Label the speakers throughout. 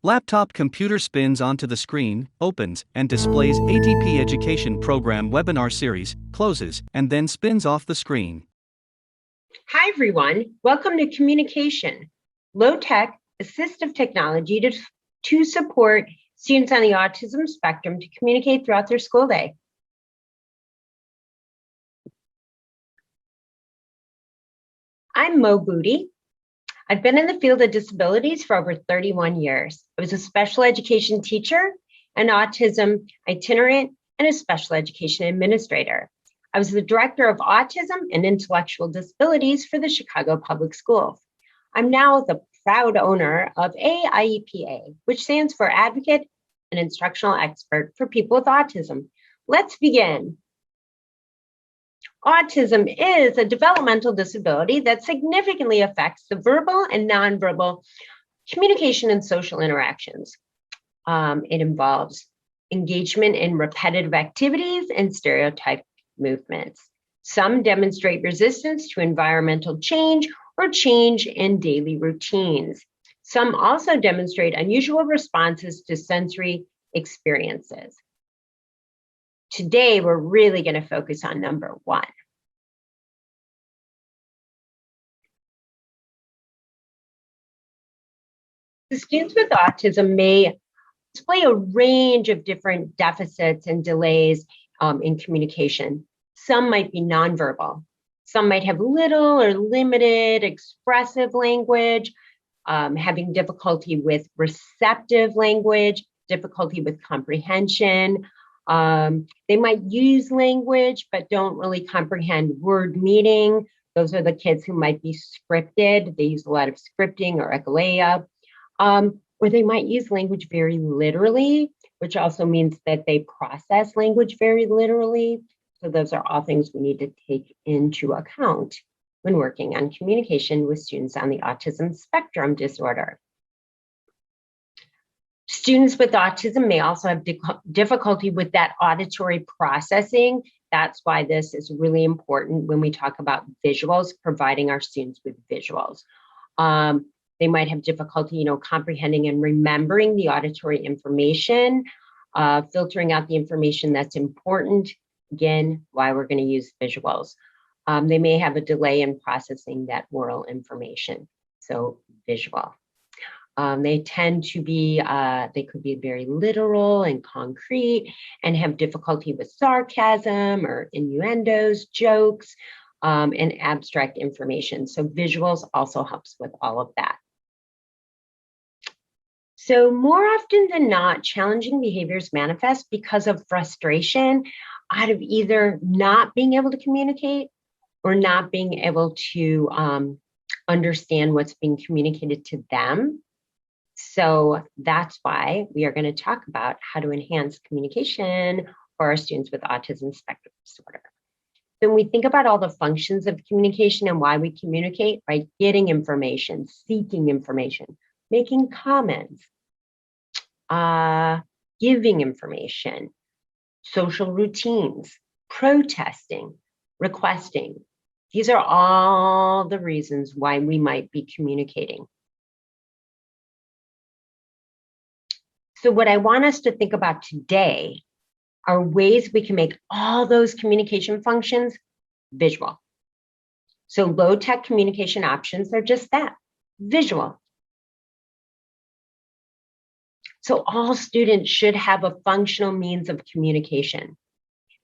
Speaker 1: Laptop computer spins onto the screen, opens, and displays ATP Education Program webinar series, closes, and then spins off the screen.
Speaker 2: Hi, everyone. Welcome to Communication, low-tech, assistive technology to support students on the autism spectrum to communicate throughout their school day. I'm Buti. I've been in the field of disabilities for over 31 years. I was a special education teacher, an autism itinerant, and a special education administrator. I was the director of autism and intellectual disabilities for the Chicago Public Schools. I'm now the proud owner of AIEPA, which stands for Advocate and Instructional Expert for People with Autism. Let's begin. Autism is a developmental disability that significantly affects the verbal and nonverbal communication and social interactions. It involves engagement in repetitive activities and stereotype movements. Some demonstrate resistance to environmental change or change in daily routines. Some also demonstrate unusual responses to sensory experiences. Today, we're really going to focus on number one. The students with autism may display a range of different deficits and delays in communication. Some might be nonverbal. Some might have little or limited expressive language, having difficulty with receptive language, difficulty with comprehension. They might use language, but don't really comprehend word meaning. Those are the kids who might be scripted. They use a lot of scripting or echolea. Or they might use language very literally, which also means that they process language very literally. So those are all things we need to take into account when working on communication with students on the autism spectrum disorder. Students with autism may also have difficulty with that auditory processing. That's why this is really important when we talk about visuals, providing our students with visuals. They might have difficulty, comprehending and remembering the auditory information, filtering out the information that's important. Again, why we're going to use visuals. They may have a delay in processing that oral information, so visual. They tend to be, they could be very literal and concrete and have difficulty with sarcasm or innuendos, jokes, and abstract information. So visuals also helps with all of that. So more often than not, challenging behaviors manifest because of frustration out of either not being able to communicate or not being able to understand what's being communicated to them. So that's why we are going to talk about how to enhance communication for our students with autism spectrum disorder. When we think about all the functions of communication and why we communicate, right? Getting information, seeking information, making comments, giving information, social routines, protesting, requesting. These are all the reasons why we might be communicating. So what I want us to think about today are ways we can make all those communication functions visual. So low-tech communication options are just that, visual. So all students should have a functional means of communication.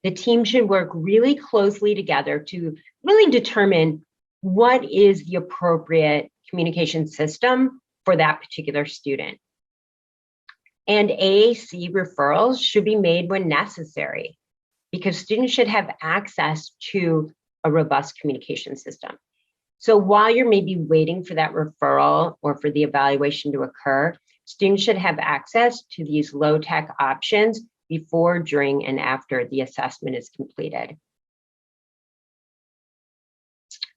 Speaker 2: The team should work really closely together to really determine what is the appropriate communication system for that particular student. And AAC referrals should be made when necessary because students should have access to a robust communication system. So while you're maybe waiting for that referral or for the evaluation to occur, students should have access to these low-tech options before, during, and after the assessment is completed.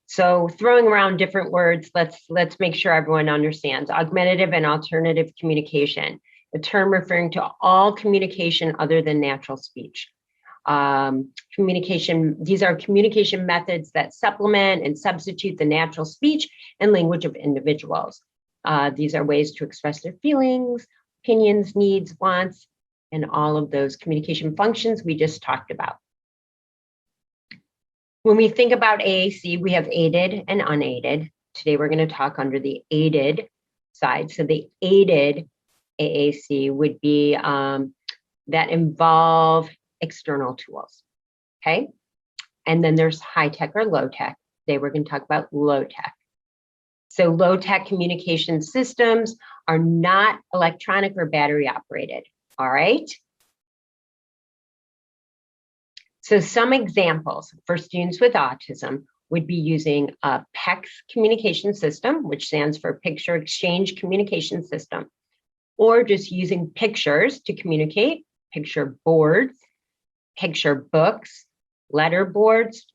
Speaker 2: So throwing around different words, let's make sure everyone understands. Augmentative and alternative communication, a term referring to all communication other than natural speech. These are communication methods that supplement and substitute the natural speech and language of individuals. These are ways to express their feelings, opinions, needs, wants, and all of those communication functions we just talked about. When we think about AAC, we have aided and unaided. Today, we're going to talk under the aided side. So the aided AAC would be that involve external tools, okay? And then there's high tech or low tech. Today, we're going to talk about low tech. So low tech communication systems are not electronic or battery operated, all right? So some examples for students with autism would be using a PECS communication system, which stands for Picture Exchange Communication System, or just using pictures to communicate, picture boards, picture books, letter boards,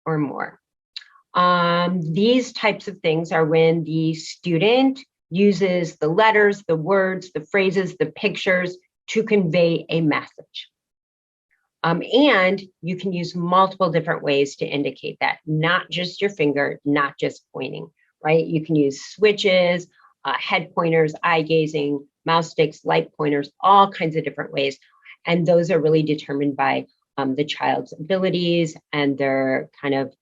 Speaker 2: or more. These types of things are when the student uses the letters, the words, the phrases, the pictures to convey a message. And you can use multiple different ways to indicate that, not just your finger, not just pointing, right? You can use switches, head pointers, eye gazing, mouse sticks, light pointers, all kinds of different ways. And those are really determined by the child's abilities and their kind of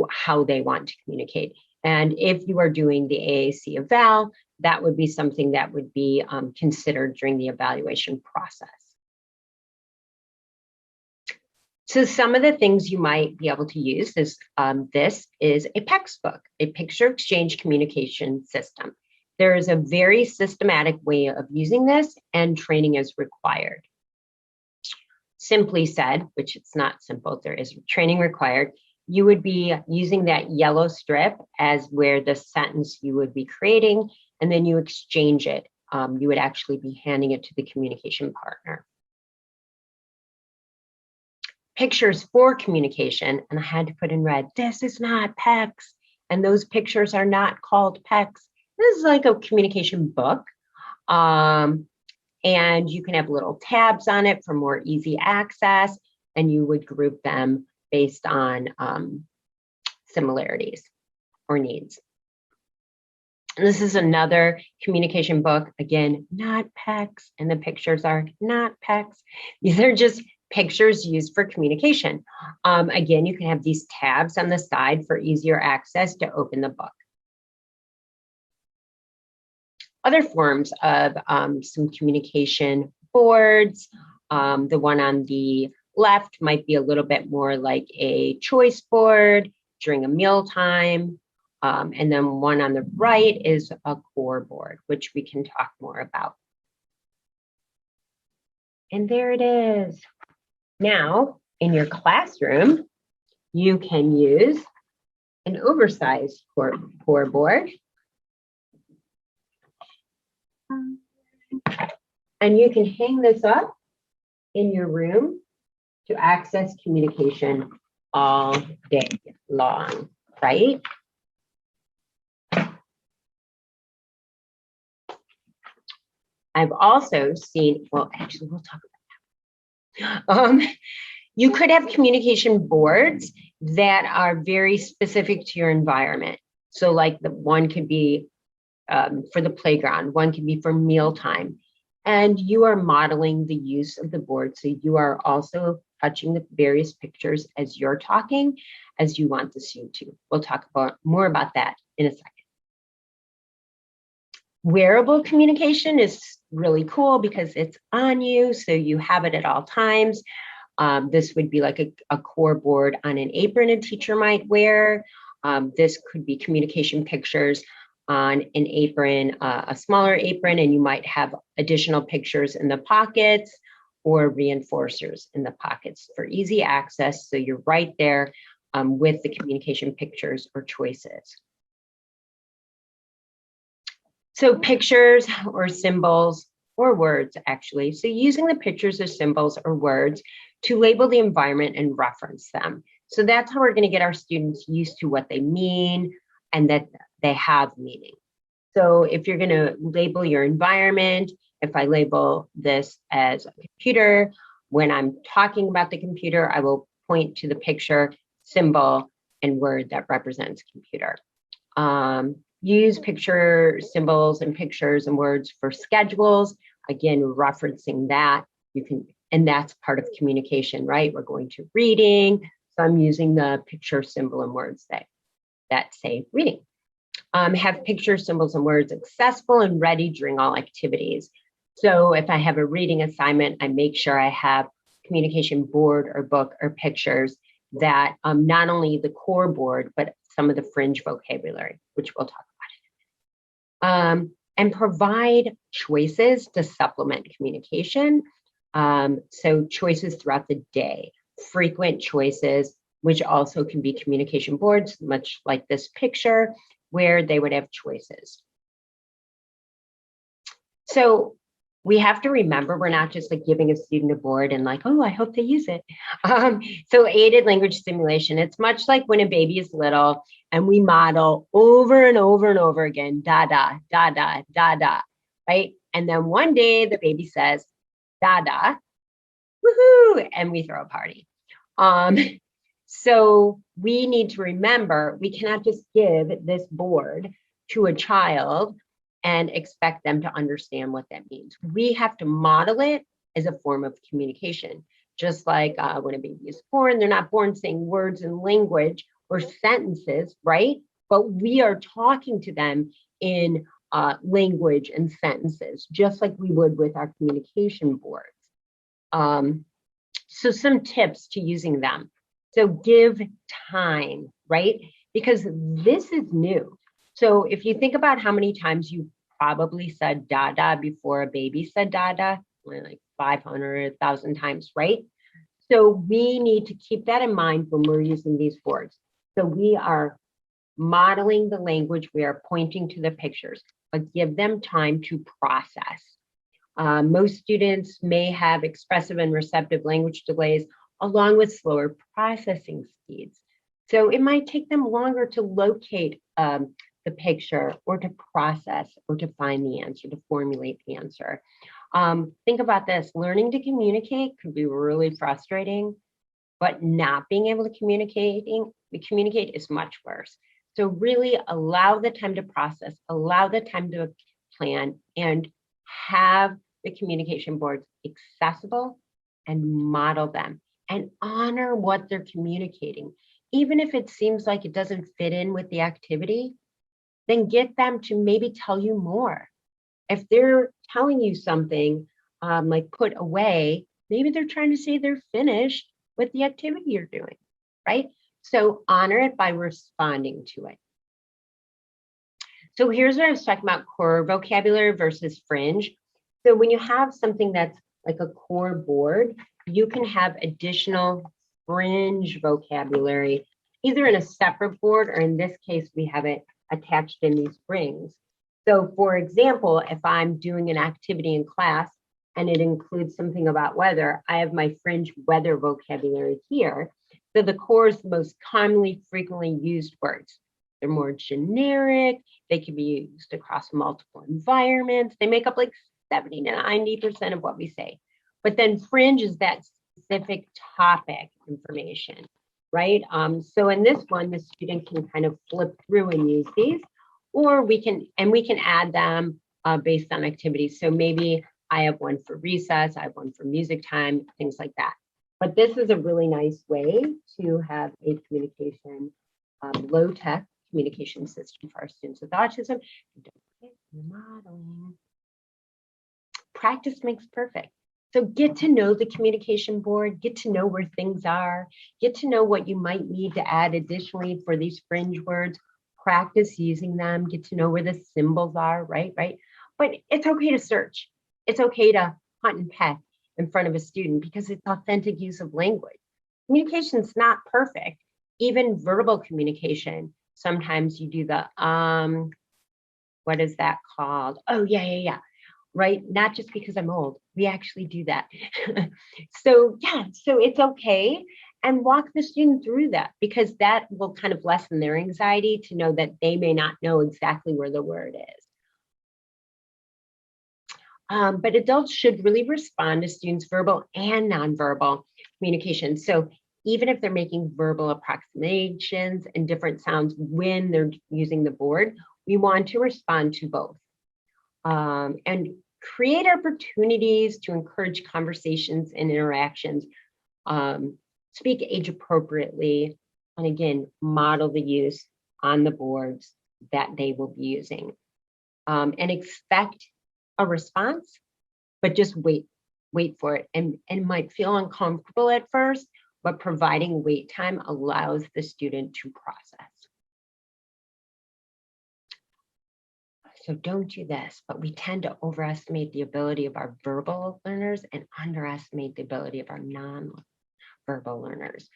Speaker 2: how they want to communicate. And if you are doing the AAC eval, that would be something that would be considered during the evaluation process. So some of the things you might be able to use is, this is a PECS book, a picture exchange communication system. There is a very systematic way of using this, and training is required. Simply said, which it's not simple, there is training required, you would be using that yellow strip as where the sentence you would be creating, and then you exchange it. You would actually be handing it to the communication partner. Pictures for communication, and I had to put in red, this is not PECS, and those pictures are not called PECS. This is like a communication book, and you can have little tabs on it for more easy access, and you would group them based on similarities or needs. And this is another communication book, again, not PECS, and the pictures are not PECS. These are just pictures used for communication. Again, you can have these tabs on the side for easier access to open the book. Other forms of some communication boards, the one on the left might be a little bit more like a choice board during a mealtime. And then one on the right is a core board, which we can talk more about. And there it is. Now, in your classroom, you can use an oversized core board. And you can hang this up in your room to access communication all day long, right? I've also seen, well, actually, we'll talk about that. You could have communication boards that are very specific to your environment. So like the one could be for the playground, one could be for mealtime. And you are modeling the use of the board. So you are also touching the various pictures as you're talking, as you want the student to. We'll talk more about that in a second. Wearable communication is really cool because it's on you, so you have it at all times. This would be like a core board on an apron a teacher might wear. This could be communication pictures on an apron, a smaller apron, and you might have additional pictures in the pockets or reinforcers in the pockets for easy access. So you're right there with the communication pictures or choices. So pictures or symbols or words, actually. So using the pictures or symbols or words to label the environment and reference them. So that's how we're going to get our students used to what they mean and that they have meaning. So if you're going to label your environment, if I label this as a computer, when I'm talking about the computer, I will point to the picture, symbol, and word that represents computer. Use picture symbols and pictures and words for schedules. again, referencing that, and that's part of communication, right? We're going to reading. So I'm using the picture, symbol, and words that say reading. Have pictures, symbols, and words accessible and ready during all activities. So if I have a reading assignment, I make sure I have communication board or book or pictures that not only the core board, but some of the fringe vocabulary, which we'll talk about. And provide choices to supplement communication. So choices throughout the day, frequent choices, which also can be communication boards, much like this picture, where they would have choices. So we have to remember, we're not just like giving a student a board and like, oh, I hope they use it. So aided language stimulation, it's much like when a baby is little and we model over and over and over again, da, da, da, da, da, da, right? And then one day the baby says, da, da, woohoo, and we throw a party. So we need to remember, we cannot just give this board to a child and expect them to understand what that means. We have to model it as a form of communication. Just like when a baby is born, they're not born saying words and language or sentences, right? But we are talking to them in language and sentences, just like we would with our communication boards. So some tips to using them. So give time, right? Because this is new. So if you think about how many times you probably said da-da before a baby said da-da, like 500,000 times, right? So we need to keep that in mind when we're using these boards. So we are modeling the language, we are pointing to the pictures, but give them time to process. Most students may have expressive and receptive language delays along with slower processing speeds. So it might take them longer to locate the picture or to process or to find the answer, to formulate the answer. Think about this, learning to communicate could be really frustrating, but not being able to communicate is much worse. So really allow the time to process, allow the time to plan, and have the communication boards accessible and model them and honor what they're communicating. Even if it seems like it doesn't fit in with the activity, then get them to maybe tell you more. If they're telling you something like put away, maybe they're trying to say they're finished with the activity you're doing, right? So honor it by responding to it. So here's what I was talking about, core vocabulary versus fringe. So when you have something that's like a core board, you can have additional fringe vocabulary, either in a separate board, or in this case, we have it attached in these rings. So for example, if I'm doing an activity in class and it includes something about weather, I have my fringe weather vocabulary here. So the core is the most commonly frequently used words. They're more generic. They can be used across multiple environments. They make up like 70 to 90% of what we say. But then fringe is that specific topic information, right? So in this one, the student can kind of flip through and use these, or we can add them based on activities. So maybe I have one for recess, I have one for music time, things like that. But this is a really nice way to have a communication, low-tech communication system for our students with autism. Don't forget modeling. Practice makes perfect. So get to know the communication board, get to know where things are, get to know what you might need to add additionally for these fringe words, practice using them, get to know where the symbols are, right? But it's okay to search. It's okay to hunt and peck in front of a student because it's authentic use of language. Communication's not perfect. Even verbal communication, sometimes you do the, what is that called? Oh, yeah. Right? Not just because I'm old, we actually do that. So it's okay. And walk the student through that, because that will kind of lessen their anxiety to know that they may not know exactly where the word is. But adults should really respond to students' verbal and nonverbal communication. So even if they're making verbal approximations and different sounds when they're using the board, we want to respond to both. And create opportunities to encourage conversations and interactions, speak age appropriately, and again, model the use on the boards that they will be using. And expect a response, but just wait for it. And might feel uncomfortable at first, but providing wait time allows the student to process. So don't do this, but we tend to overestimate the ability of our verbal learners and underestimate the ability of our non-verbal learners.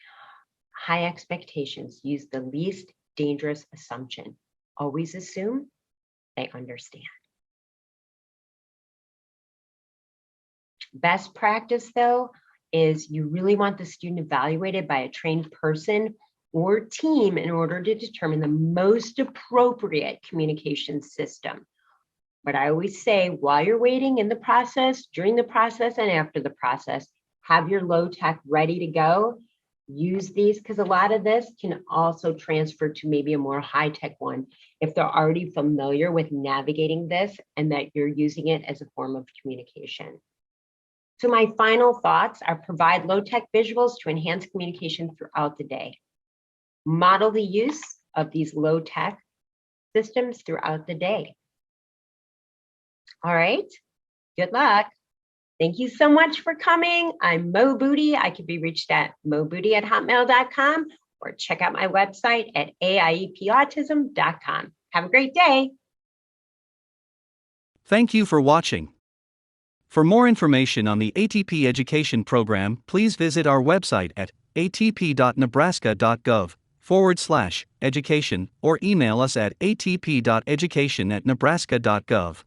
Speaker 2: High expectations. Use the least dangerous assumption. Always assume they understand. Best practice, though, is you really want the student evaluated by a trained person or team in order to determine the most appropriate communication system. But I always say, while you're waiting in the process, during the process, and after the process, have your low tech ready to go. Use these, because a lot of this can also transfer to maybe a more high tech one if they're already familiar with navigating this and that you're using it as a form of communication. So my final thoughts are: provide low tech visuals to enhance communication throughout the day. Model the use of these low tech systems throughout the day. All right, good luck. Thank you so much for coming. I'm Mo Buti. I can be reached at mobuti@hotmail.com or check out my website at aiepautism.com. Have a great day.
Speaker 1: Thank you for watching. For more information on the ATP education program, please visit our website at atp.nebraska.gov/education or email us at atp.education@nebraska.gov.